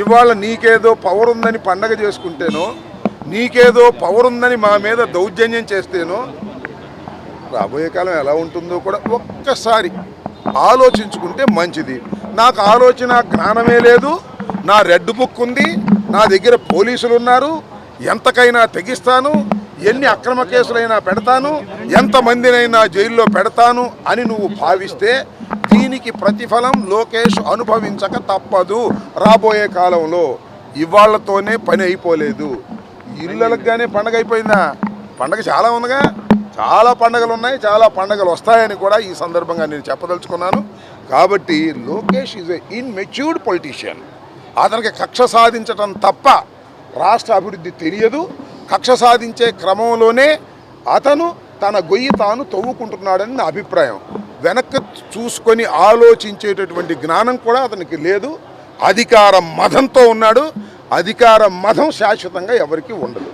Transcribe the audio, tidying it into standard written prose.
ఇవాళ నీకేదో పవర్ ఉందని పండగ చేసుకుంటేనో, నీకేదో పవర్ ఉందని మా మీద దౌర్జన్యం చేస్తేనో రాబోయే కాలం ఎలా ఉంటుందో కూడా ఒక్కసారి ఆలోచించుకుంటే మంచిది. నాకు ఆలోచన జ్ఞానమే లేదు. నా రెడ్ బుక్ ఉంది, నా దగ్గర పోలీసులు ఉన్నారు, ఎంతకైనా తెగిస్తాను, ఎన్ని అక్రమ కేసులైనా పెడతాను, ఎంతమందినైనా జైల్లో పెడతాను అని నువ్వు భావిస్తే దీనికి ప్రతిఫలం లోకేష్ అనుభవించక తప్పదు రాబోయే కాలంలో. ఇవాళ్లతోనే పని అయిపోలేదు. ఇళ్ళకి కానీ పండగ అయిపోయిందా? పండగ చాలా ఉందిగా, చాలా పండగలు ఉన్నాయి, చాలా పండగలు వస్తాయని కూడా ఈ సందర్భంగా నేను చెప్పదలుచుకున్నాను. కాబట్టి Lokesh is a immatured politician. అతనికి కక్ష సాధించటం తప్ప రాష్ట్ర అభివృద్ధి తెలియదు. కక్ష సాధించే క్రమంలోనే అతను తన గొయ్యి తాను తవ్వుకుంటున్నాడని నా అభిప్రాయం. వెనక్కి చూసుకొని ఆలోచించేటటువంటి జ్ఞానం కూడా అతనికి లేదు. అధికార మదంతో ఉన్నాడు. అధికార మదం శాశ్వతంగా ఎవరికి ఉండదు.